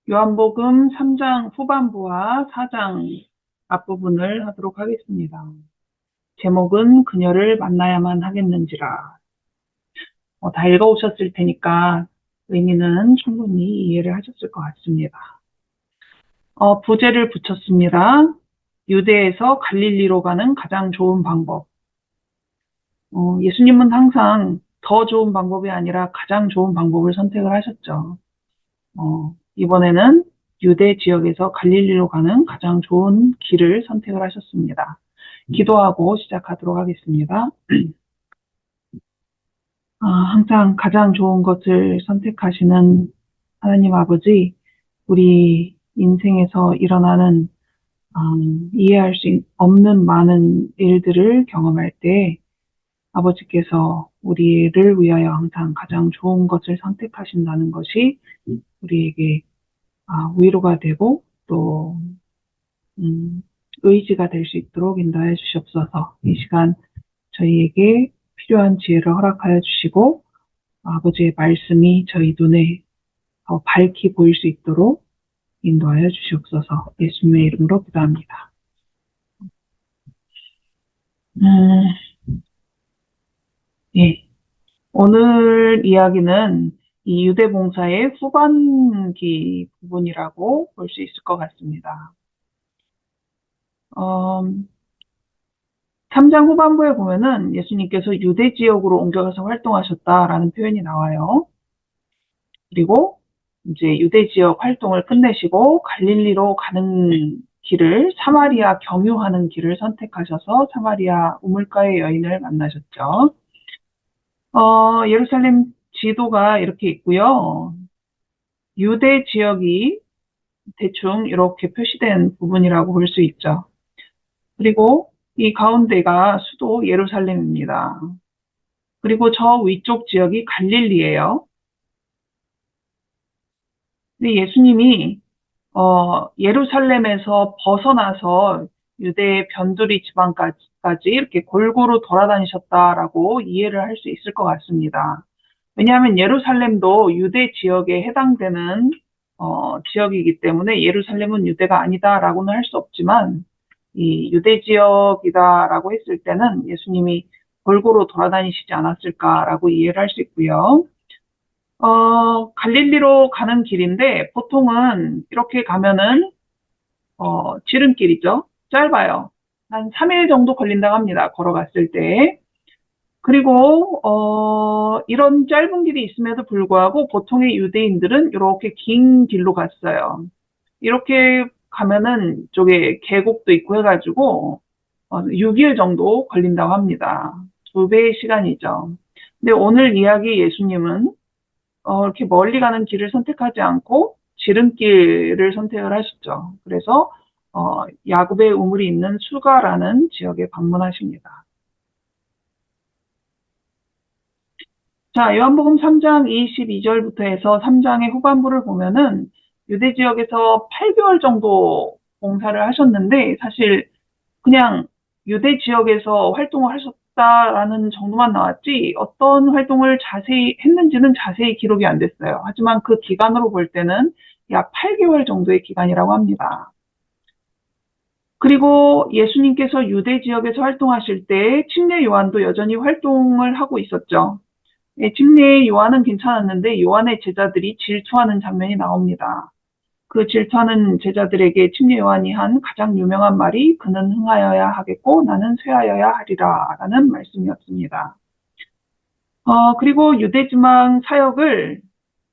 요한복음 3장 후반부와 4장 앞부분을 하도록 하겠습니다. 제목은 그녀를 만나야만 하겠는지라. 다 읽어오셨을 테니까 의미는 충분히 이해를 하셨을 것 같습니다. 부제를 붙였습니다. 유대에서 갈릴리로 가는 가장 좋은 방법. 예수님은 항상 더 좋은 방법이 아니라 가장 좋은 방법을 선택을 하셨죠. 이번에는 유대 지역에서 갈릴리로 가는 가장 좋은 길을 선택을 하셨습니다. 기도하고 시작하도록 하겠습니다. 항상 가장 좋은 것을 선택하시는 하나님 아버지, 우리 인생에서 일어나는 이해할 수 없는 많은 일들을 경험할 때 아버지께서 우리를 위하여 항상 가장 좋은 것을 선택하신다는 것이 우리에게 위로가 되고 또 의지가 될 수 있도록 인도하여 주시옵소서. 이 시간 저희에게 필요한 지혜를 허락하여 주시고 아버지의 말씀이 저희 눈에 더 밝히 보일 수 있도록 인도하여 주시옵소서. 예수님의 이름으로 기도합니다. 예. 오늘 이야기는 이 유대봉사의 후반기 부분이라고 볼 수 있을 것 같습니다. 3장 후반부에 보면은 예수님께서 유대 지역으로 옮겨가서 활동하셨다라는 표현이 나와요. 그리고 이제 유대 지역 활동을 끝내시고 갈릴리로 가는 길을 사마리아 경유하는 길을 선택하셔서 사마리아 우물가의 여인을 만나셨죠. 예루살렘 지도가 이렇게 있고요. 유대 지역이 대충 이렇게 표시된 부분이라고 볼 수 있죠. 그리고 이 가운데가 수도 예루살렘입니다. 그리고 저 위쪽 지역이 갈릴리예요. 근데 예수님이 예루살렘에서 벗어나서 유대 변두리 지방까지 이렇게 골고루 돌아다니셨다라고 이해를 할 수 있을 것 같습니다. 왜냐하면 예루살렘도 유대 지역에 해당되는 지역이기 때문에 예루살렘은 유대가 아니다라고는 할 수 없지만 이 유대 지역이다라고 했을 때는 예수님이 골고루 돌아다니시지 않았을까라고 이해를 할 수 있고요. 갈릴리로 가는 길인데 보통은 이렇게 가면은 지름길이죠. 짧아요. 한 3일 정도 걸린다고 합니다. 걸어갔을 때. 그리고 이런 짧은 길이 있음에도 불구하고 보통의 유대인들은 이렇게 긴 길로 갔어요. 이렇게 가면은 이쪽에 계곡도 있고 해가지고 6일 정도 걸린다고 합니다. 2배의 시간이죠. 근데 오늘 이야기 예수님은 이렇게 멀리 가는 길을 선택하지 않고 지름길을 선택을 하셨죠. 그래서 야곱의 우물이 있는 수가라는 지역에 방문하십니다. 자, 요한복음 3장 22절부터 해서 3장의 후반부를 보면은 유대 지역에서 8개월 정도 봉사를 하셨는데 사실 그냥 유대 지역에서 활동을 하셨다라는 정도만 나왔지 어떤 활동을 자세히 했는지는 자세히 기록이 안 됐어요. 하지만 그 기간으로 볼 때는 약 8개월 정도의 기간이라고 합니다. 그리고 예수님께서 유대 지역에서 활동하실 때 침례 요한도 여전히 활동을 하고 있었죠. 침례 요한은 괜찮았는데 요한의 제자들이 질투하는 장면이 나옵니다. 그 질투하는 제자들에게 침례 요한이 한 가장 유명한 말이 그는 흥하여야 하겠고 나는 쇠하여야 하리라 라는 말씀이었습니다. 그리고 유대지방 사역을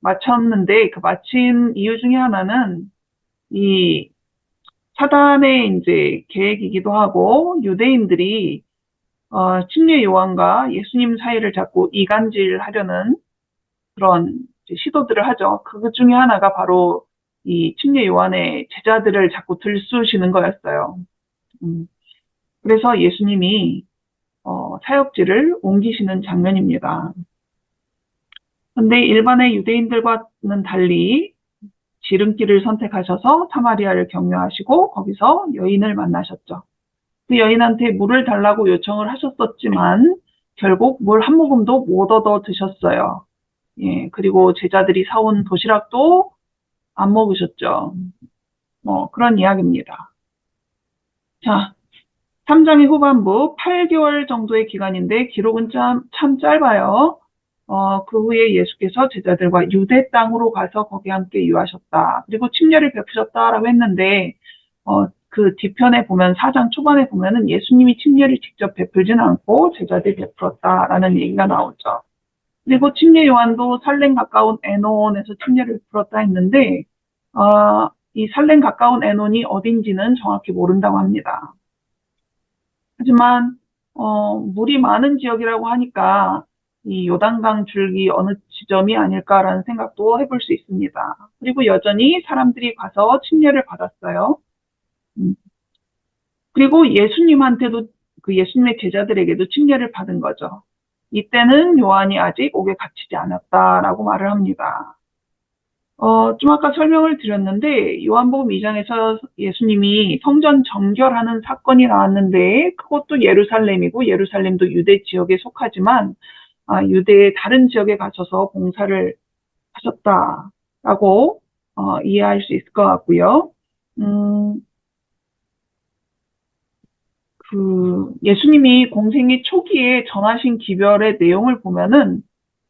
마쳤는데 그 마친 이유 중에 하나는 이 사단의 이제 계획이기도 하고 유대인들이 침례 요한과 예수님 사이를 자꾸 이간질하려는 그런 시도들을 하죠. 그 중에 하나가 바로 이 침례 요한의 제자들을 자꾸 들쑤시는 거였어요. 그래서 예수님이 사역지를 옮기시는 장면입니다. 그런데 일반의 유대인들과는 달리 지름길을 선택하셔서 사마리아를 경유하시고 거기서 여인을 만나셨죠. 그 여인한테 물을 달라고 요청을 하셨었지만 결국 물 한 모금도 못 얻어 드셨어요. 예, 그리고 제자들이 사온 도시락도 안 먹으셨죠. 뭐 그런 이야기입니다. 자, 3장의 후반부 8개월 정도의 기간인데 기록은 참 짧아요. 그 후에 예수께서 제자들과 유대 땅으로 가서 거기 함께 유하셨다. 그리고 침례를 베푸셨다라고 했는데 그 뒤편에 보면 4장 초반에 보면은 예수님이 침례를 직접 베풀진 않고 제자들이 베풀었다라는 얘기가 나오죠. 그리고 침례 요한도 살렘 가까운 에논에서 침례를 베풀었다 했는데 이 살렘 가까운 에논이 어딘지는 정확히 모른다고 합니다. 하지만 물이 많은 지역이라고 하니까 이 요단강 줄기 어느 지점이 아닐까라는 생각도 해볼 수 있습니다. 그리고 여전히 사람들이 가서 침례를 받았어요. 음. 그리고 예수님한테도 그 예수님의 제자들에게도 침례를 받은 거죠. 이때는 요한이 아직 옥에 갇히지 않았다라고 말을 합니다. 좀 아까 설명을 드렸는데 요한복음 2장에서 예수님이 성전 정결하는 사건이 나왔는데 그것도 예루살렘이고 예루살렘도 유대 지역에 속하지만 유대의 다른 지역에 가셔서 봉사를 하셨다라고 이해할 수 있을 것 같고요. 예수님이 공생의 초기에 전하신 기별의 내용을 보면은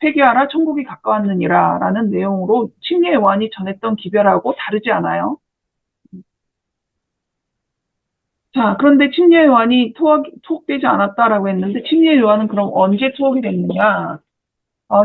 회개하라 천국이 가까웠느니라 라는 내용으로 침례 요한이 전했던 기별하고 다르지 않아요. 자, 그런데 침례 요한이 투옥되지 않았다라고 했는데 침례 요한은 그럼 언제 투옥이 됐느냐?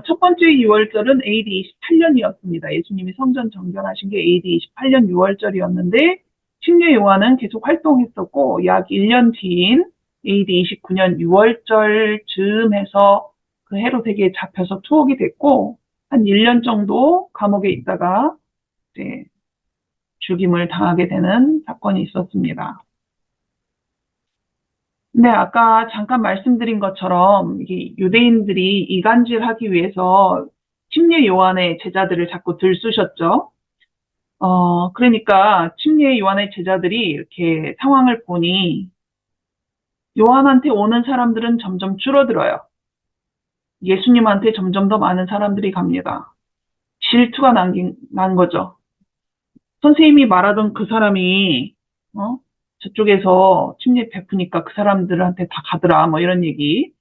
첫 번째 6월절은 AD 28년이었습니다. 예수님이 성전 정결하신 게 AD 28년 6월절이었는데 침례 요한은 계속 활동했었고 약 1년 뒤인 AD 29년 6월절쯤 해서 그 헤롯에게 잡혀서 투옥이 됐고 한 1년 정도 감옥에 있다가 이제 죽임을 당하게 되는 사건이 있었습니다. 근데 아까 잠깐 말씀드린 것처럼 유대인들이 이간질하기 위해서 침례 요한의 제자들을 자꾸 들쑤셨죠. 그러니까 침례 요한의 제자들이 이렇게 상황을 보니 요한한테 오는 사람들은 점점 줄어들어요. 예수님한테 점점 더 많은 사람들이 갑니다. 질투가 난 거죠. 선생님이 말하던 그 사람이 저쪽에서 침례 베푸니까 그 사람들한테 다 가더라 뭐 이런 얘기.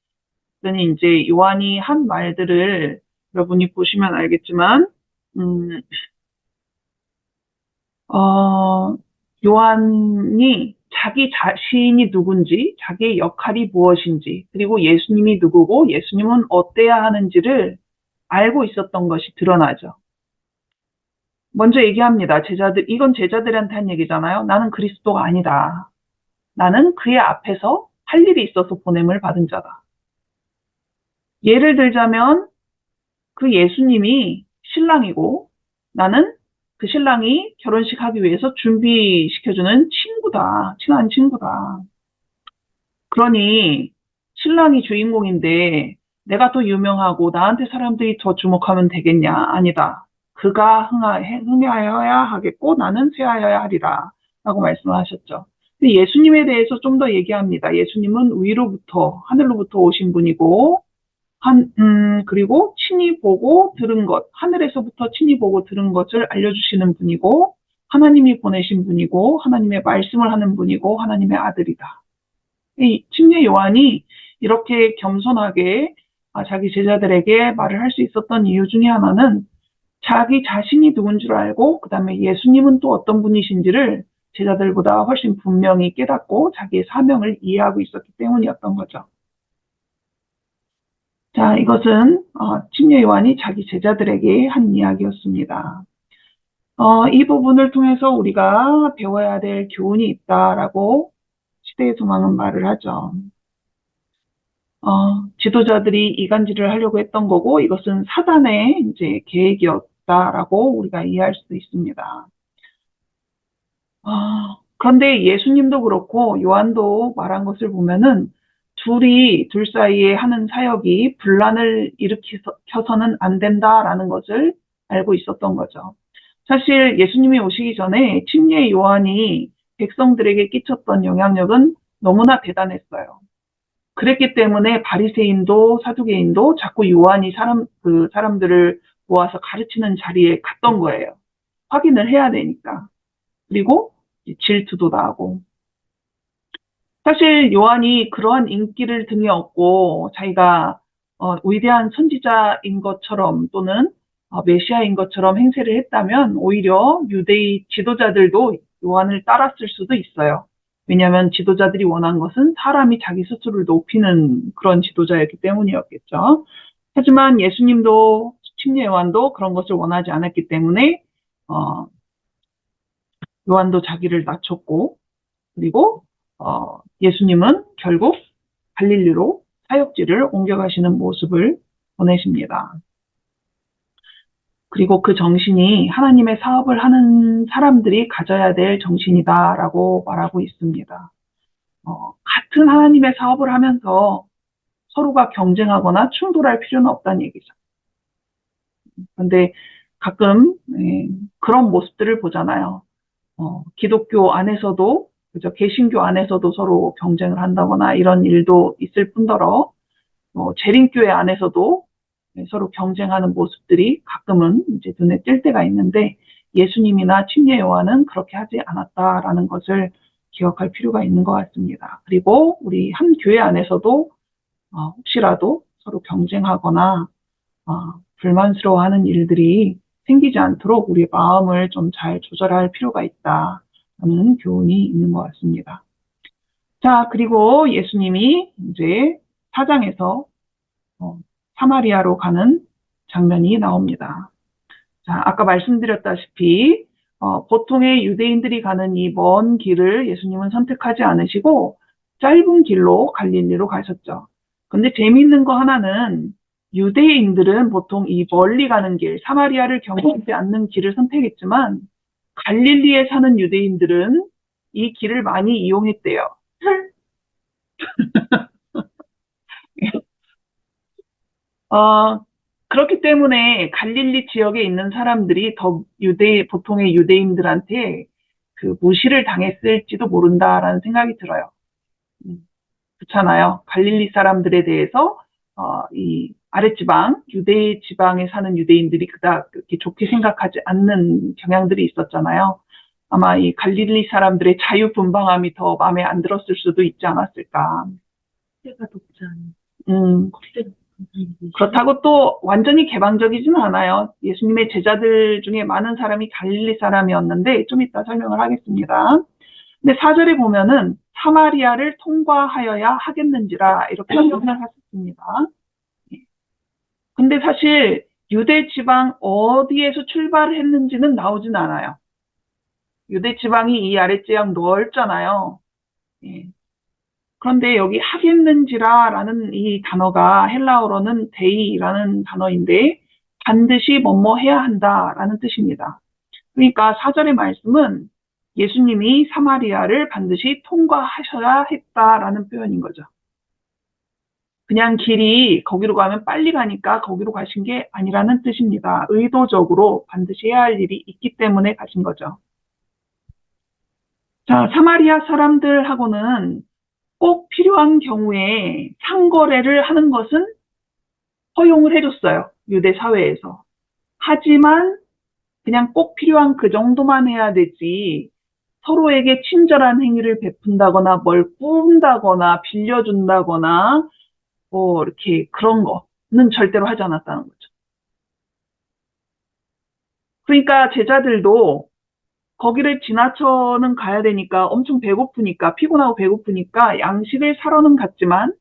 그러니 이제 요한이 한 말들을 여러분이 보시면 알겠지만 음, 요한이 자기 자신이 누군지, 자기의 역할이 무엇인지, 그리고 예수님이 누구고 예수님은 어때야 하는지를 알고 있었던 것이 드러나죠. 먼저 얘기합니다. 이건 제자들한테 한 얘기잖아요. 나는 그리스도가 아니다. 나는 그의 앞에서 할 일이 있어서 보냄을 받은 자다. 예를 들자면 그 예수님이 신랑이고 나는 그 신랑이 결혼식 하기 위해서 준비시켜주는 친구다. 친한 친구다. 그러니 신랑이 주인공인데 내가 더 유명하고 나한테 사람들이 더 주목하면 되겠냐? 아니다. 그가 흥하여야 하겠고 나는 쇠하여야 하리라. 라고 말씀을 하셨죠. 예수님에 대해서 좀 더 얘기합니다. 예수님은 위로부터, 하늘로부터 오신 분이고, 그리고 친히 보고 들은 것, 하늘에서부터 친히 보고 들은 것을 알려주시는 분이고, 하나님이 보내신 분이고, 하나님의 말씀을 하는 분이고, 하나님의 아들이다. 이 침례 요한이 이렇게 겸손하게 자기 제자들에게 말을 할 수 있었던 이유 중에 하나는 자기 자신이 누군 줄 알고, 그 다음에 예수님은 또 어떤 분이신지를 제자들보다 훨씬 분명히 깨닫고 자기의 사명을 이해하고 있었기 때문이었던 거죠. 자, 이것은 침례 요한이 자기 제자들에게 한 이야기였습니다. 이 부분을 통해서 우리가 배워야 될 교훈이 있다라고 시대의 소망은 말을 하죠. 지도자들이 이간질을 하려고 했던 거고 이것은 사단의 이제 계획이었다라고 우리가 이해할 수도 있습니다. 그런데 예수님도 그렇고 요한도 말한 것을 보면은 둘 사이에 하는 사역이 분란을 일으켜서는 안 된다라는 것을 알고 있었던 거죠. 사실 예수님이 오시기 전에 침례 요한이 백성들에게 끼쳤던 영향력은 너무나 대단했어요. 그랬기 때문에 바리새인도 사두개인도 자꾸 요한이 사람들을 모아서 가르치는 자리에 갔던 거예요. 확인을 해야 되니까. 그리고 질투도 나고. 사실 요한이 그러한 인기를 등에 업고 자기가 위대한 선지자인 것처럼 또는 메시아인 것처럼 행세를 했다면 오히려 유대의 지도자들도 요한을 따랐을 수도 있어요. 왜냐하면 지도자들이 원한 것은 사람이 자기 스스로를 높이는 그런 지도자였기 때문이었겠죠. 하지만 예수님도 침례 요한도 그런 것을 원하지 않았기 때문에 어, 요한도 자기를 낮췄고 그리고 예수님은 결국 갈릴리로 사역지를 옮겨가시는 모습을 보내십니다. 그리고 그 정신이 하나님의 사업을 하는 사람들이 가져야 될 정신이다라고 말하고 있습니다. 같은 하나님의 사업을 하면서 서로가 경쟁하거나 충돌할 필요는 없다는 얘기죠. 그런데 가끔 그런 모습들을 보잖아요. 기독교 안에서도 그죠? 개신교 안에서도 서로 경쟁을 한다거나 이런 일도 있을 뿐더러 재림교회 안에서도 서로 경쟁하는 모습들이 가끔은 이제 눈에 띌 때가 있는데 예수님이나 침례 요한은 그렇게 하지 않았다라는 것을 기억할 필요가 있는 것 같습니다. 그리고 우리 한 교회 안에서도 혹시라도 서로 경쟁하거나 불만스러워하는 일들이 생기지 않도록 우리의 마음을 좀 잘 조절할 필요가 있다는 교훈이 있는 것 같습니다. 자, 그리고 예수님이 이제 4장에서 사마리아로 가는 장면이 나옵니다. 자, 아까 말씀드렸다시피 보통의 유대인들이 가는 이 먼 길을 예수님은 선택하지 않으시고 짧은 길로 갈릴리로 가셨죠. 근데 재미있는 거 하나는 유대인들은 보통 이 멀리 가는 길, 사마리아를 경험하지 않는 길을 선택했지만 갈릴리에 사는 유대인들은 이 길을 많이 이용했대요. 어, 그렇기 때문에 갈릴리 지역에 있는 사람들이 더 보통의 유대인들한테 그 무시를 당했을지도 모른다라는 생각이 들어요. 그렇잖아요. 갈릴리 사람들에 대해서 이 아랫지방, 유대 지방에 사는 유대인들이 그닥 그렇게 좋게 생각하지 않는 경향들이 있었잖아요. 아마 이 갈릴리 사람들의 자유분방함이 더 마음에 안 들었을 수도 있지 않았을까. 때가 높지 않은 음, 그렇다고 또 완전히 개방적이지는 않아요. 예수님의 제자들 중에 많은 사람이 갈릴리 사람이었는데 좀 이따 설명을 하겠습니다. 근데 4절에 보면은 사마리아를 통과하여야 하겠는지라 이렇게 설명을 하셨습니다. 근데 사실 유대 지방 어디에서 출발했는지는 나오진 않아요. 유대 지방이 이 아랫지역 넓잖아요. 예. 그런데 여기 하겠는지라라는 이 단어가 헬라어로는 데이라는 단어인데 반드시 뭐뭐 해야 한다라는 뜻입니다. 그러니까 4절의 말씀은 예수님이 사마리아를 반드시 통과하셔야 했다라는 표현인 거죠. 그냥 길이 거기로 가면 빨리 가니까 거기로 가신 게 아니라는 뜻입니다. 의도적으로 반드시 해야 할 일이 있기 때문에 가신 거죠. 자, 사마리아 사람들하고는 꼭 필요한 경우에 상거래를 하는 것은 허용을 해줬어요. 유대 사회에서. 하지만 그냥 꼭 필요한 그 정도만 해야 되지 서로에게 친절한 행위를 베푼다거나 뭘 꾼다거나 빌려준다거나 뭐 이렇게 그런 거는 절대로 하지 않았다는 거죠. 그러니까 제자들도 거기를 지나쳐는 가야 되니까 엄청 배고프니까 피곤하고 배고프니까 양식을 사러는 갔지만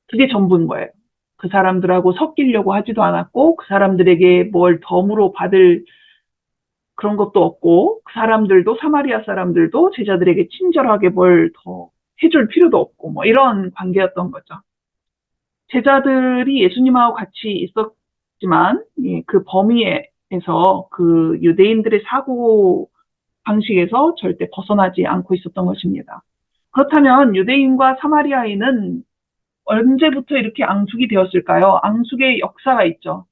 그게 전부인 거예요. 그 사람들하고 섞이려고 하지도 않았고 그 사람들에게 뭘 덤으로 받을 그런 것도 없고 그 사람들도 사마리아 사람들도 제자들에게 친절하게 뭘 더 해줄 필요도 없고 뭐 이런 관계였던 거죠. 제자들이 예수님하고 같이 있었지만 그 범위에서 그 유대인들의 사고 방식에서 절대 벗어나지 않고 있었던 것입니다. 그렇다면 유대인과 사마리아인은 언제부터 이렇게 앙숙이 되었을까요? 앙숙의 역사가 있죠.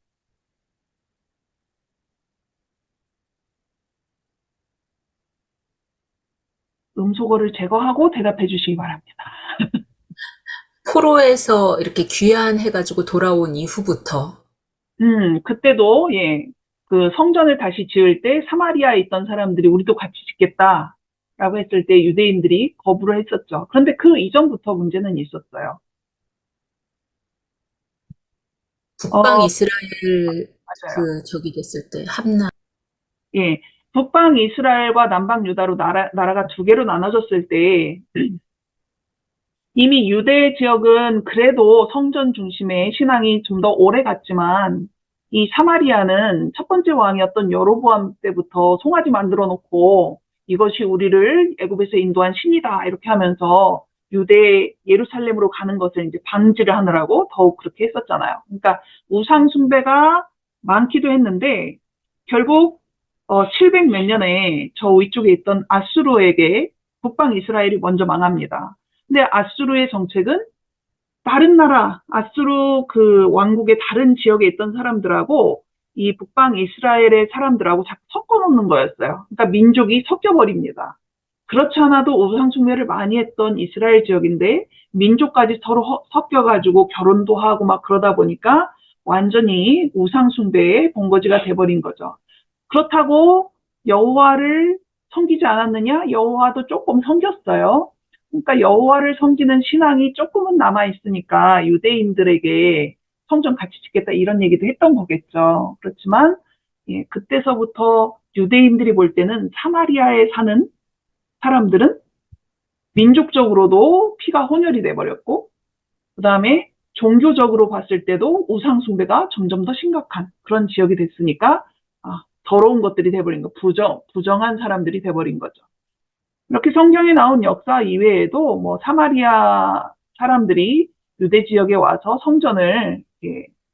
음소거를 제거하고 대답해 주시기 바랍니다. 포로에서 이렇게 귀환해가지고 돌아온 이후부터 그때도, 예, 그 성전을 다시 지을 때 사마리아에 있던 사람들이 우리도 같이 짓겠다라고 했을 때 유대인들이 거부를 했었죠. 그런데 그 이전부터 문제는 있었어요. 북방 어, 이스라엘 맞아요. 저기 됐을 때 함나. 예. 북방 이스라엘과 남방 유다로 나라가 두 개로 나눠졌을 때 이미 유대 지역은 그래도 성전 중심의 신앙이 좀 더 오래 갔지만 이 사마리아는 첫 번째 왕이었던 여로보암 때부터 송아지 만들어 놓고 이것이 우리를 애굽에서 인도한 신이다 이렇게 하면서 유대 예루살렘으로 가는 것을 이제 방지를 하느라고 더욱 그렇게 했었잖아요. 그러니까 우상 숭배가 많기도 했는데 결국 700 몇 년에 저 위쪽에 있던 아수르에게 북방 이스라엘이 먼저 망합니다. 근데 아수르의 정책은 다른 나라, 아수르 그 왕국의 다른 지역에 있던 사람들하고 이 북방 이스라엘의 사람들하고 자꾸 섞어 놓는 거였어요. 그러니까 민족이 섞여 버립니다. 그렇지 않아도 우상 숭배를 많이 했던 이스라엘 지역인데 민족까지 서로 섞여가지고 결혼도 하고 막 그러다 보니까 완전히 우상 숭배의 본거지가 돼버린 거죠. 그렇다고 여호와를 섬기지 않았느냐? 여호와도 조금 섬겼어요. 그러니까 여호와를 섬기는 신앙이 조금은 남아 있으니까 유대인들에게 성전 같이 짓겠다 이런 얘기도 했던 거겠죠. 그렇지만 예, 그때서부터 유대인들이 볼 때는 사마리아에 사는 사람들은 민족적으로도 피가 혼혈이 돼버렸고 그 다음에 종교적으로 봤을 때도 우상 숭배가 점점 더 심각한 그런 지역이 됐으니까 더러운 것들이 돼버린 거, 부정한 사람들이 돼버린 거죠. 이렇게 성경에 나온 역사 이외에도 뭐 사마리아 사람들이 유대 지역에 와서 성전을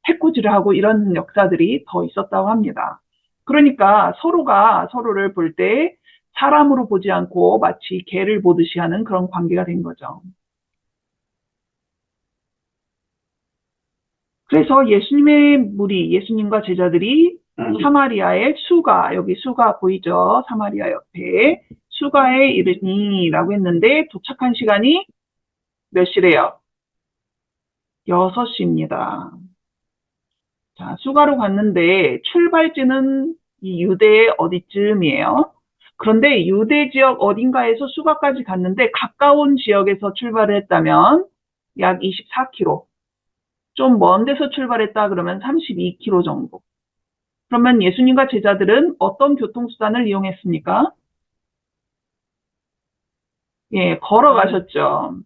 해코지를 하고 이런 역사들이 더 있었다고 합니다. 그러니까 서로가 서로를 볼 때 사람으로 보지 않고 마치 개를 보듯이 하는 그런 관계가 된 거죠. 그래서 예수님의 무리, 예수님과 제자들이 사마리아의 수가, 여기 수가 보이죠? 사마리아 옆에 수가에 이르니라고 했는데 도착한 시간이 몇 시래요? 6시입니다. 자, 수가로 갔는데 출발지는 이 유대의 어디쯤이에요? 그런데 유대 지역 어딘가에서 수가까지 갔는데 가까운 지역에서 출발을 했다면 약 24km, 좀 먼 데서 출발했다 그러면 32km 정도. 그러면 예수님과 제자들은 어떤 교통수단을 이용했습니까? 예, 걸어가셨죠.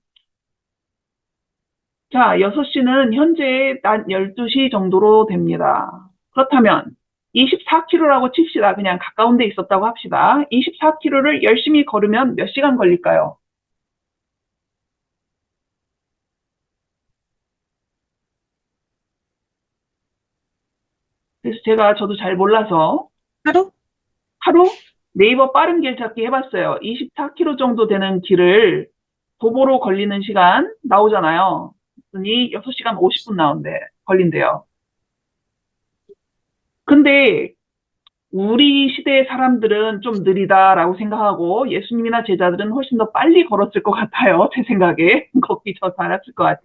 자, 6시는 현재 낮 12시 정도로 됩니다. 그렇다면 24km라고 칩시다. 그냥 가까운 데 있었다고 합시다. 24km를 열심히 걸으면 몇 시간 걸릴까요? 그래서 저도 잘 몰라서 하루? 하루 네이버 빠른 길 찾기 해봤어요. 24km 정도 되는 길을 도보로 걸리는 시간 나오잖아요. 그랬더니 6시간 50분 걸린대요. 근데 우리 시대의 사람들은 좀 느리다라고 생각하고 예수님이나 제자들은 훨씬 더 빨리 걸었을 것 같아요. 제 생각에. 걷기 더 잘했을 것 같아.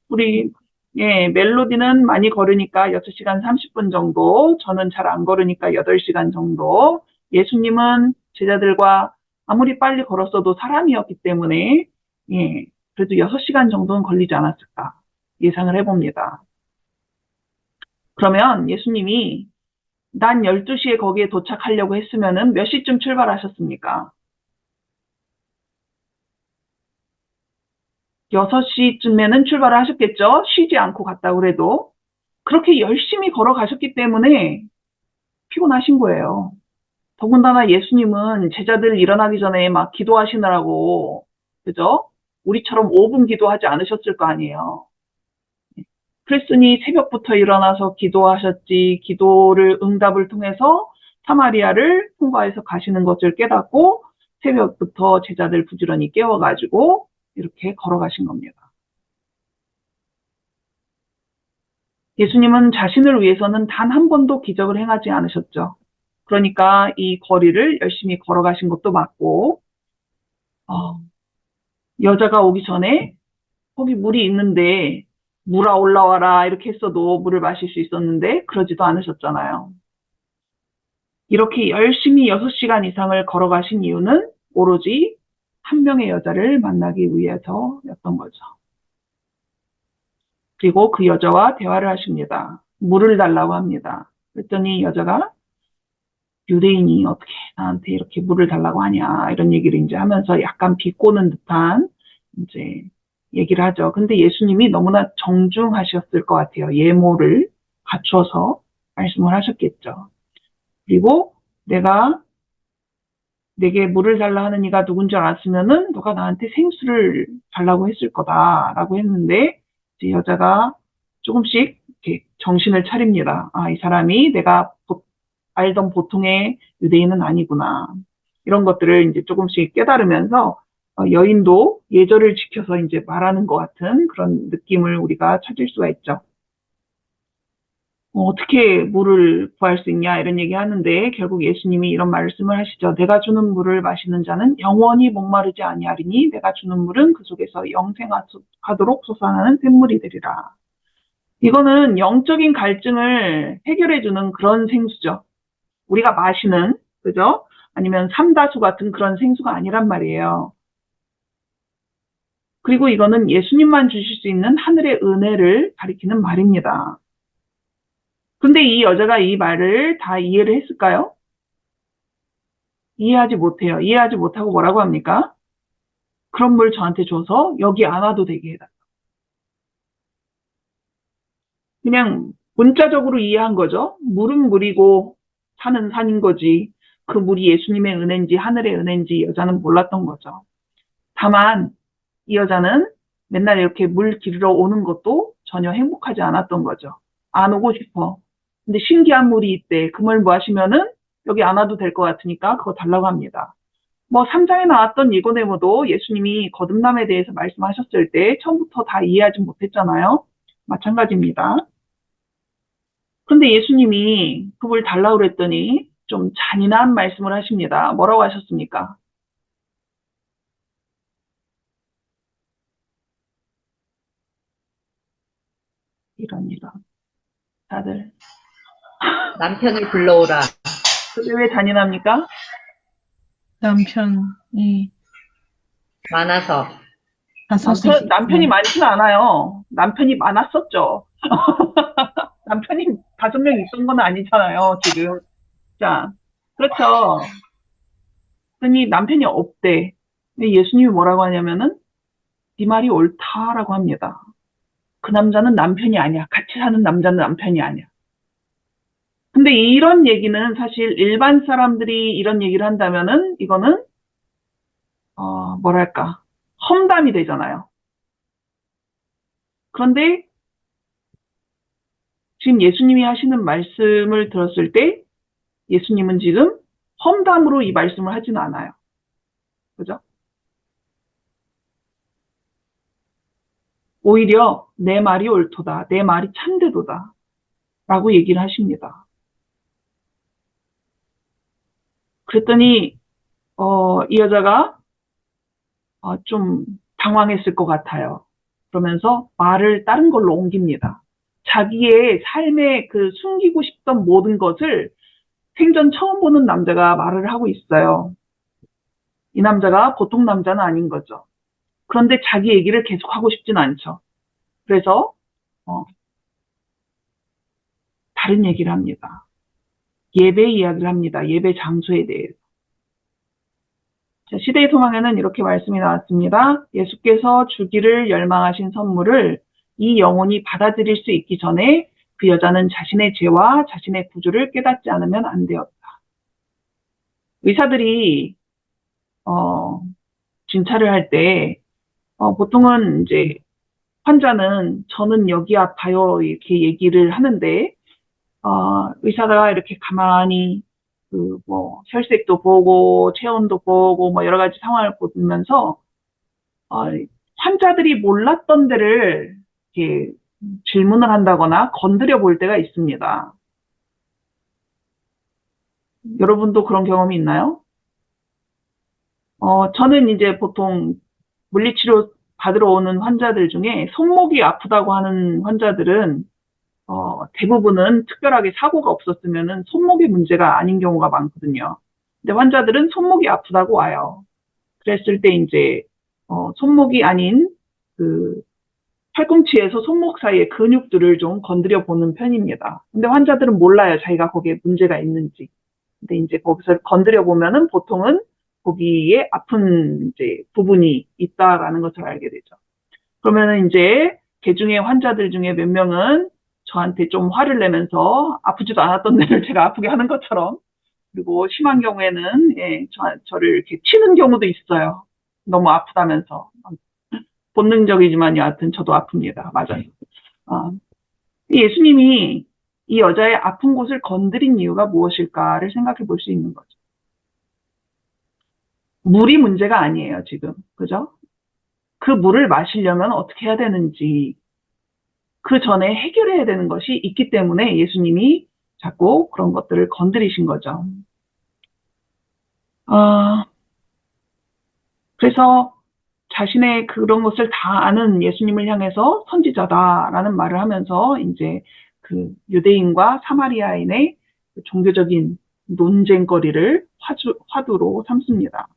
우리 예, 멜로디는 많이 걸으니까 6시간 30분 정도, 저는 잘 안 걸으니까 8시간 정도. 예수님은 제자들과 아무리 빨리 걸었어도 사람이었기 때문에 예, 그래도 6시간 정도는 걸리지 않았을까 예상을 해봅니다. 그러면 예수님이 난 12시에 거기에 도착하려고 했으면은 몇 시쯤 출발하셨습니까? 6시쯤에는 출발을 하셨겠죠? 쉬지 않고 갔다고 그래도. 그렇게 열심히 걸어가셨기 때문에 피곤하신 거예요. 더군다나 예수님은 제자들 일어나기 전에 막 기도하시느라고, 그죠? 우리처럼 5분 기도하지 않으셨을 거 아니에요. 그랬으니 새벽부터 일어나서 기도하셨지, 기도를 응답을 통해서 사마리아를 통과해서 가시는 것을 깨닫고 새벽부터 제자들 부지런히 깨워가지고 이렇게 걸어가신 겁니다. 예수님은 자신을 위해서는 단 한 번도 기적을 행하지 않으셨죠. 그러니까 이 거리를 열심히 걸어가신 것도 맞고, 어, 여자가 오기 전에 거기 물이 있는데 물아 올라와라 이렇게 했어도 물을 마실 수 있었는데 그러지도 않으셨잖아요. 이렇게 열심히 6시간 이상을 걸어가신 이유는 오로지 한 명의 여자를 만나기 위해서였던 거죠. 그리고 그 여자와 대화를 하십니다. 물을 달라고 합니다. 그랬더니 여자가 유대인이 어떻게 나한테 이렇게 물을 달라고 하냐 이런 얘기를 이제 하면서 약간 비꼬는 듯한 이제 얘기를 하죠. 근데 예수님이 너무나 정중하셨을 것 같아요. 예모를 갖춰서 말씀을 하셨겠죠. 그리고 내가 내게 물을 달라 하는 이가 누군지 알았으면은 너가 나한테 생수를 달라고 했을 거다라고 했는데 이제 여자가 조금씩 이렇게 정신을 차립니다. 아, 이 사람이 내가 알던 보통의 유대인은 아니구나. 이런 것들을 이제 조금씩 깨달으면서 여인도 예절을 지켜서 이제 말하는 것 같은 그런 느낌을 우리가 찾을 수가 있죠. 어떻게 물을 구할 수 있냐 이런 얘기 하는데 결국 예수님이 이런 말씀을 하시죠. 내가 주는 물을 마시는 자는 영원히 목마르지 아니하리니 내가 주는 물은 그 속에서 영생하도록 솟아나는 샘물이 되리라. 이거는 영적인 갈증을 해결해주는 그런 생수죠. 우리가 마시는, 그죠? 아니면 삼다수 같은 그런 생수가 아니란 말이에요. 그리고 이거는 예수님만 주실 수 있는 하늘의 은혜를 가리키는 말입니다. 근데 이 여자가 이 말을 다 이해를 했을까요? 이해하지 못해요. 이해하지 못하고 뭐라고 합니까? 그런 물 저한테 줘서 여기 안 와도 되게 해라. 그냥 문자적으로 이해한 거죠. 물은 물이고 산은 산인 거지. 그 물이 예수님의 은혜인지 하늘의 은혜인지 여자는 몰랐던 거죠. 다만 이 여자는 맨날 이렇게 물 기르러 오는 것도 전혀 행복하지 않았던 거죠. 안 오고 싶어. 근데 신기한 물이 있대. 그 물 뭐 하시면은 여기 안 와도 될 것 같으니까 그거 달라고 합니다. 뭐 3장에 나왔던 니고데모도 예수님이 거듭남에 대해서 말씀하셨을 때 처음부터 다 이해하지 못했잖아요. 마찬가지입니다. 근데 예수님이 그 물 달라고 그랬더니 좀 잔인한 말씀을 하십니다. 뭐라고 하셨습니까? 이런. 다들. 남편을 불러오라. 그게 왜 잔인합니까? 남편이 많아서. 남편이 많지는 않아요. 남편이 많았었죠. 남편이 5명 있던 건 아니잖아요, 지금. 자, 그렇죠. 그러니 남편이 없대. 근데 예수님이 뭐라고 하냐면은, 네 말이 옳다라고 합니다. 그 남자는 남편이 아니야. 같이 사는 남자는 남편이 아니야. 근데 이런 얘기는 사실 일반 사람들이 이런 얘기를 한다면은, 이거는, 뭐랄까, 험담이 되잖아요. 그런데 지금 예수님이 하시는 말씀을 들었을 때 예수님은 지금 험담으로 이 말씀을 하지는 않아요. 그죠? 오히려 내 말이 옳도다. 내 말이 참되도다. 라고 얘기를 하십니다. 그랬더니 이 여자가 좀 당황했을 것 같아요. 그러면서 말을 다른 걸로 옮깁니다. 자기의 삶에 그 숨기고 싶던 모든 것을 생전 처음 보는 남자가 말을 하고 있어요. 이 남자가 보통 남자는 아닌 거죠. 그런데 자기 얘기를 계속 하고 싶진 않죠. 그래서 다른 얘기를 합니다. 예배 이야기를 합니다. 예배 장소에 대해서. 자, 시대의 소망에는 이렇게 말씀이 나왔습니다. 예수께서 주기를 열망하신 선물을 이 영혼이 받아들일 수 있기 전에 그 여자는 자신의 죄와 자신의 구주를 깨닫지 않으면 안 되었다. 의사들이 진찰을 할 때 보통은 이제 환자는 저는 여기 아파요 이렇게 얘기를 하는데 의사가 이렇게 가만히 혈색도 보고 체온도 보고 뭐 여러 가지 상황을 보면서 환자들이 몰랐던 데를 이렇게 질문을 한다거나 건드려 볼 때가 있습니다. 여러분도 그런 경험이 있나요? 저는 이제 보통 물리치료 받으러 오는 환자들 중에 손목이 아프다고 하는 환자들은 대부분은 특별하게 사고가 없었으면은 손목의 문제가 아닌 경우가 많거든요. 근데 환자들은 손목이 아프다고 와요. 그랬을 때 이제 손목이 아닌 그 팔꿈치에서 손목 사이의 근육들을 좀 건드려 보는 편입니다. 근데 환자들은 몰라요. 자기가 거기에 문제가 있는지. 근데 이제 거기서 건드려 보면은 보통은 거기에 아픈 이제 부분이 있다라는 것을 알게 되죠. 그러면은 이제 개 중에 환자들 중에 몇 명은 저한테 좀 화를 내면서 아프지도 않았던 데를 제가 아프게 하는 것처럼, 그리고 심한 경우에는 예, 저를 이렇게 치는 경우도 있어요. 너무 아프다면서. 본능적이지만 여하튼 저도 아픕니다. 맞아요. 어, 예수님이 이 여자의 아픈 곳을 건드린 이유가 무엇일까를 생각해 볼 수 있는 거죠. 물이 문제가 아니에요, 지금. 그죠? 그 물을 마시려면 어떻게 해야 되는지, 그 전에 해결해야 되는 것이 있기 때문에 예수님이 자꾸 그런 것들을 건드리신 거죠. 어, 그래서 자신의 그런 것을 다 아는 예수님을 향해서 선지자다라는 말을 하면서 이제 그 유대인과 사마리아인의 그 종교적인 논쟁거리를 화두로 삼습니다.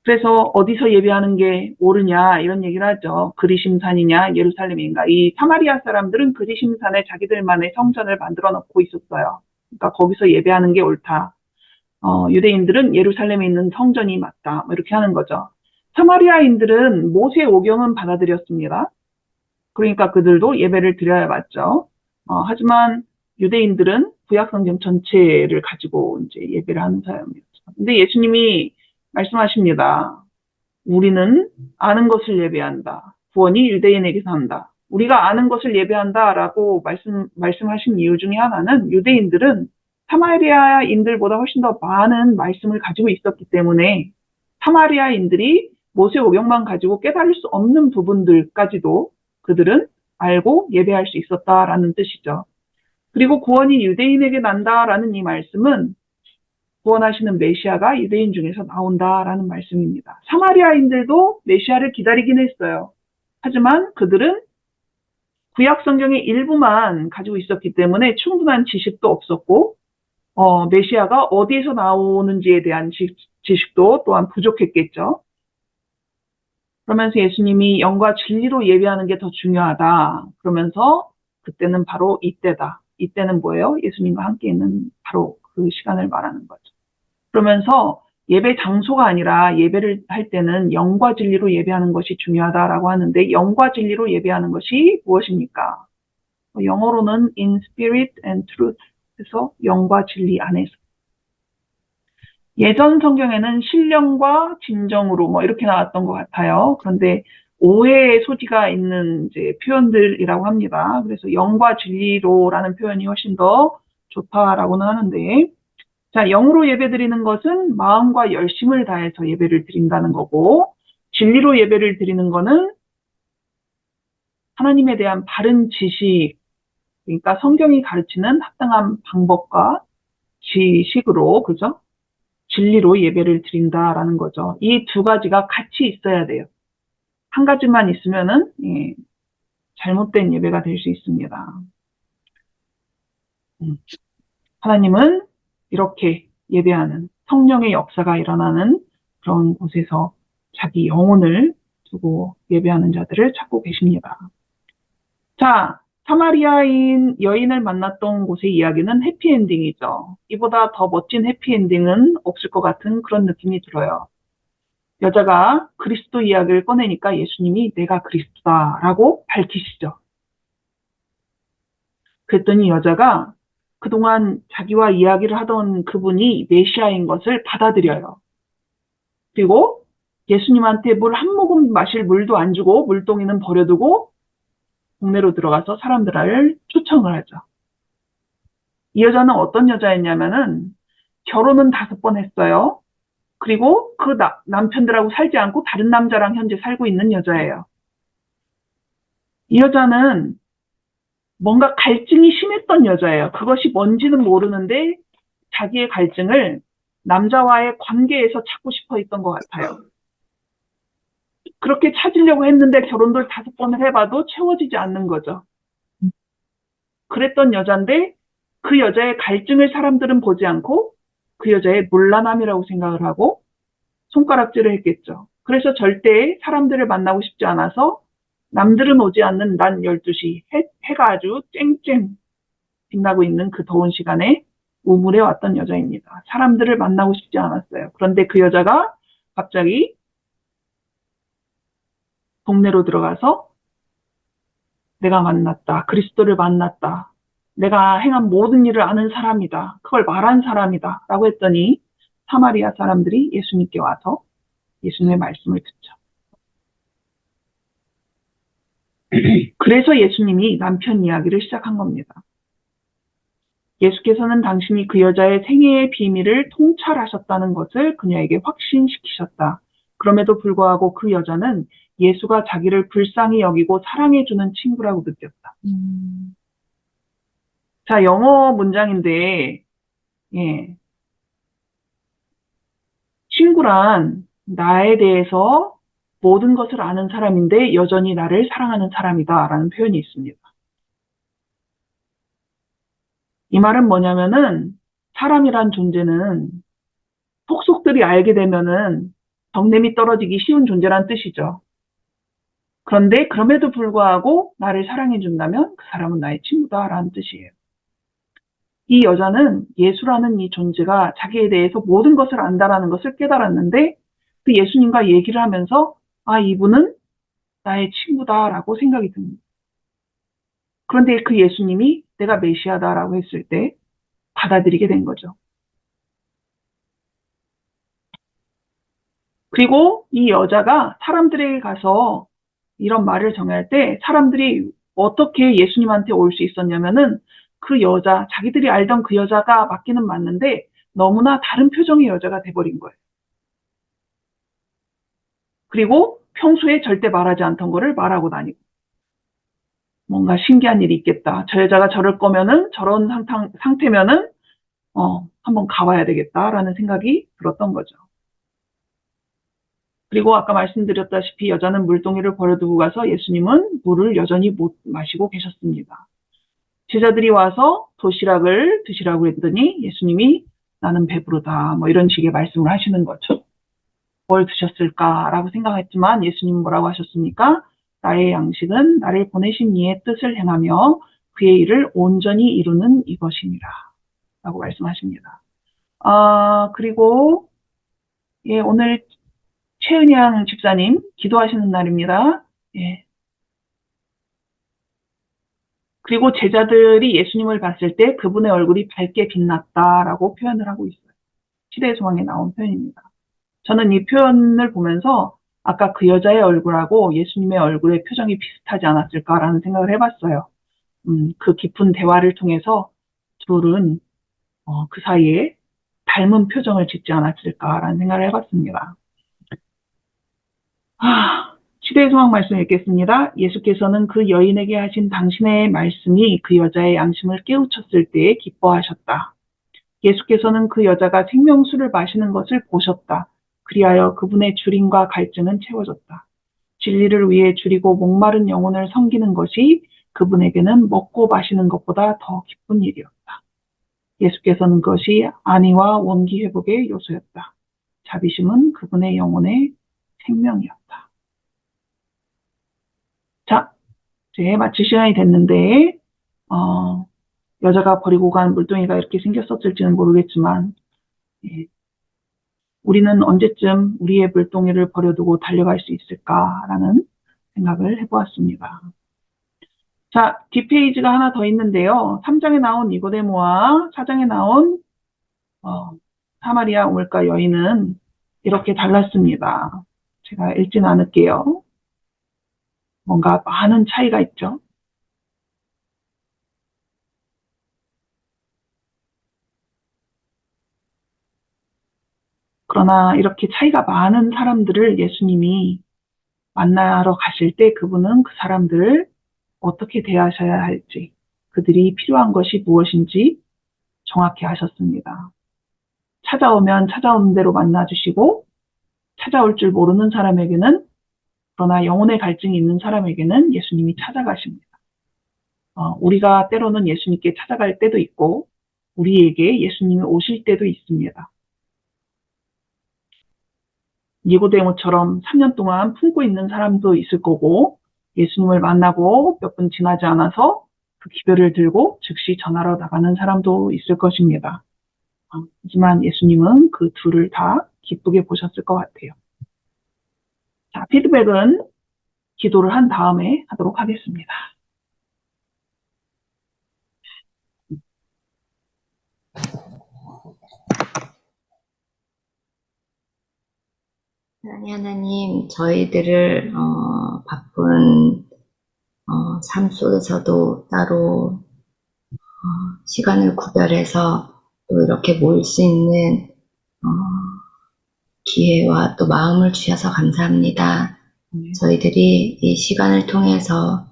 그래서 어디서 예배하는 게 옳으냐 이런 얘기를 하죠. 그리심산이냐 예루살렘인가. 이 사마리아 사람들은 그리심산에 자기들만의 성전을 만들어 놓고 있었어요. 그러니까 거기서 예배하는 게 옳다. 유대인들은 예루살렘에 있는 성전이 맞다. 뭐 이렇게 하는 거죠. 사마리아인들은 모세 오경은 받아들였습니다. 그러니까 그들도 예배를 드려야 맞죠. 하지만 유대인들은 구약 성경 전체를 가지고 이제 예배를 하는 사람이었죠. 근데 예수님이 말씀하십니다. 우리는 아는 것을 예배한다. 구원이 유대인에게서 한다. 우리가 아는 것을 예배한다라고 말씀하신 이유 중에 하나는 유대인들은 사마리아인들보다 훨씬 더 많은 말씀을 가지고 있었기 때문에 사마리아인들이 모세 오경만 가지고 깨달을 수 없는 부분들까지도 그들은 알고 예배할 수 있었다라는 뜻이죠. 그리고 구원이 유대인에게 난다라는 이 말씀은 구원하시는 메시아가 유대인 중에서 나온다라는 말씀입니다. 사마리아인들도 메시아를 기다리긴 했어요. 하지만 그들은 구약 성경의 일부만 가지고 있었기 때문에 충분한 지식도 없었고 메시아가 어디에서 나오는지에 대한 지식도 또한 부족했겠죠. 그러면서 예수님이 영과 진리로 예배하는 게 더 중요하다. 그러면서 그때는 바로 이때다. 이때는 뭐예요? 예수님과 함께 있는 바로 그 시간을 말하는 거죠. 그러면서 예배 장소가 아니라 예배를 할 때는 영과 진리로 예배하는 것이 중요하다라고 하는데 영과 진리로 예배하는 것이 무엇입니까? 영어로는 in spirit and truth 해서 영과 진리 안에서. 예전 성경에는 신령과 진정으로 뭐 이렇게 나왔던 것 같아요. 그런데 오해의 소지가 있는 이제 표현들이라고 합니다. 그래서 영과 진리로라는 표현이 훨씬 더 좋다라고는 하는데, 자, 영으로 예배드리는 것은 마음과 열심을 다해서 예배를 드린다는 거고, 진리로 예배를 드리는 거는 하나님에 대한 바른 지식, 그러니까 성경이 가르치는 합당한 방법과 지식으로, 그죠? 진리로 예배를 드린다라는 거죠. 이 두 가지가 같이 있어야 돼요. 한 가지만 있으면은, 예, 잘못된 예배가 될 수 있습니다. 하나님은 이렇게 예배하는 성령의 역사가 일어나는 그런 곳에서 자기 영혼을 두고 예배하는 자들을 찾고 계십니다. 자, 사마리아인 여인을 만났던 곳의 이야기는 해피엔딩이죠. 이보다 더 멋진 해피엔딩은 없을 것 같은 그런 느낌이 들어요. 여자가 그리스도 이야기를 꺼내니까 예수님이 내가 그리스도다라고 밝히시죠. 그랬더니 여자가 그동안 자기와 이야기를 하던 그분이 메시아인 것을 받아들여요. 그리고 예수님한테 물 한 모금 마실 물도 안 주고 물동이는 버려두고 동네로 들어가서 사람들을 초청을 하죠. 이 여자는 어떤 여자였냐면은 결혼은 5번 했어요. 그리고 그 남편들하고 살지 않고 다른 남자랑 현재 살고 있는 여자예요. 이 여자는 뭔가 갈증이 심했던 여자예요. 그것이 뭔지는 모르는데 자기의 갈증을 남자와의 관계에서 찾고 싶어 했던 것 같아요. 그렇게 찾으려고 했는데 결혼도 5번을 해봐도 채워지지 않는 거죠. 그랬던 여자인데 그 여자의 갈증을 사람들은 보지 않고 그 여자의 문란함이라고 생각을 하고 손가락질을 했겠죠. 그래서 절대 사람들을 만나고 싶지 않아서 남들은 오지 않는 낮 12시 해가 아주 쨍쨍 빛나고 있는 그 더운 시간에 우물에 왔던 여자입니다. 사람들을 만나고 싶지 않았어요. 그런데 그 여자가 갑자기 동네로 들어가서 내가 만났다. 그리스도를 만났다. 내가 행한 모든 일을 아는 사람이다. 그걸 말한 사람이다. 라고 했더니 사마리아 사람들이 예수님께 와서 예수님의 말씀을 듣죠. 그래서 예수님이 남편 이야기를 시작한 겁니다. 예수께서는 당신이 그 여자의 생애의 비밀을 통찰하셨다는 것을 그녀에게 확신시키셨다. 그럼에도 불구하고 그 여자는 예수가 자기를 불쌍히 여기고 사랑해주는 친구라고 느꼈다. 자, 영어 문장인데, 예. 친구란 나에 대해서 모든 것을 아는 사람인데 여전히 나를 사랑하는 사람이다 라는 표현이 있습니다. 이 말은 뭐냐면은 사람이란 존재는 속속들이 알게 되면은 정냄이 떨어지기 쉬운 존재란 뜻이죠. 그런데 그럼에도 불구하고 나를 사랑해 준다면 그 사람은 나의 친구다라는 뜻이에요. 이 여자는 예수라는 이 존재가 자기에 대해서 모든 것을 안다라는 것을 깨달았는데 그 예수님과 얘기를 하면서 아, 이분은 나의 친구다라고 생각이 듭니다. 그런데 그 예수님이 내가 메시아다라고 했을 때 받아들이게 된 거죠. 그리고 이 여자가 사람들에게 가서 이런 말을 정할 때 사람들이 어떻게 예수님한테 올 수 있었냐면은 그 여자, 자기들이 알던 그 여자가 맞기는 맞는데 너무나 다른 표정의 여자가 돼버린 거예요. 그리고 평소에 절대 말하지 않던 거를 말하고 다니고. 뭔가 신기한 일이 있겠다. 저 여자가 저럴 거면은 저런 상태면은 한번 가봐야 되겠다라는 생각이 들었던 거죠. 그리고 아까 말씀드렸다시피 여자는 물동이를 버려두고 가서 예수님은 물을 여전히 못 마시고 계셨습니다. 제자들이 와서 도시락을 드시라고 했더니 예수님이 나는 배부르다 뭐 이런 식의 말씀을 하시는 거죠. 뭘 드셨을까라고 생각했지만 예수님은 뭐라고 하셨습니까? 나의 양식은 나를 보내신 이의 뜻을 행하며 그의 일을 온전히 이루는 이것이니라 라고 말씀하십니다. 그리고 예, 오늘 최은양 집사님 기도하시는 날입니다. 예. 그리고 제자들이 예수님을 봤을 때 그분의 얼굴이 밝게 빛났다라고 표현을 하고 있어요. 시대의 소망에 나온 표현입니다. 저는 이 표현을 보면서 아까 그 여자의 얼굴하고 예수님의 얼굴의 표정이 비슷하지 않았을까라는 생각을 해봤어요. 그 깊은 대화를 통해서 둘은 그 사이에 닮은 표정을 짓지 않았을까라는 생각을 해봤습니다. 시대의 소망 말씀 읽겠습니다. 예수께서는 그 여인에게 하신 당신의 말씀이 그 여자의 양심을 깨우쳤을 때에 기뻐하셨다. 예수께서는 그 여자가 생명수를 마시는 것을 보셨다. 그리하여 그분의 주림과 갈증은 채워졌다. 진리를 위해 줄이고 목마른 영혼을 섬기는 것이 그분에게는 먹고 마시는 것보다 더 기쁜 일이었다. 예수께서는 그것이 안위와 원기 회복의 요소였다. 자비심은 그분의 영혼의 생명이었다. 자, 이제 마칠 시간이 됐는데 여자가 버리고 간 물동이가 이렇게 생겼었을지는 모르겠지만 예, 우리는 언제쯤 우리의 물동이를 버려두고 달려갈 수 있을까라는 생각을 해보았습니다. 자, 뒷페이지가 하나 더 있는데요. 3장에 나온 니고데모와 4장에 나온 사마리아 우물가 여인은 이렇게 달랐습니다. 제가 읽진 않을게요. 뭔가 많은 차이가 있죠. 그러나 이렇게 차이가 많은 사람들을 예수님이 만나러 가실 때 그분은 그 사람들을 어떻게 대하셔야 할지, 그들이 필요한 것이 무엇인지 정확히 하셨습니다. 찾아오면 찾아오는 대로 만나주시고 찾아올 줄 모르는 사람에게는 그러나 영혼의 갈증이 있는 사람에게는 예수님이 찾아가십니다. 우리가 때로는 예수님께 찾아갈 때도 있고, 우리에게 예수님이 오실 때도 있습니다. 니고데모처럼 3년 동안 품고 있는 사람도 있을 거고, 예수님을 만나고 몇 분 지나지 않아서 그 기별을 들고 즉시 전하러 나가는 사람도 있을 것입니다. 하지만 예수님은 그 둘을 다 기쁘게 보셨을 것 같아요. 자, 피드백은 기도를 한 다음에 하도록 하겠습니다. 하나님, 저희들을 바쁜 삶 속에서도 따로 시간을 구별해서 또 이렇게 모일 수 있는 기회와 또 마음을 주셔서 감사합니다. 저희들이 이 시간을 통해서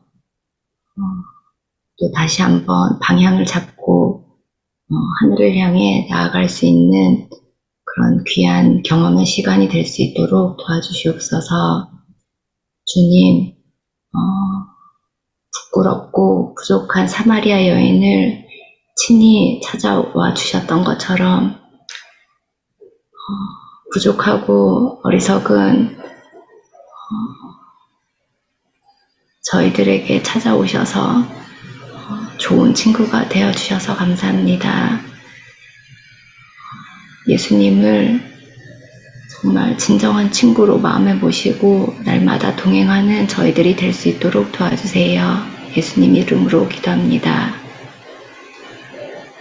또 다시 한번 방향을 잡고 하늘을 향해 나아갈 수 있는 그런 귀한 경험의 시간이 될 수 있도록 도와주시옵소서. 주님, 부끄럽고 부족한 사마리아 여인을 친히 찾아와 주셨던 것처럼 부족하고 어리석은 저희들에게 찾아오셔서 좋은 친구가 되어주셔서 감사합니다. 예수님을 정말 진정한 친구로 마음에 모시고 날마다 동행하는 저희들이 될 수 있도록 도와주세요. 예수님 이름으로 기도합니다.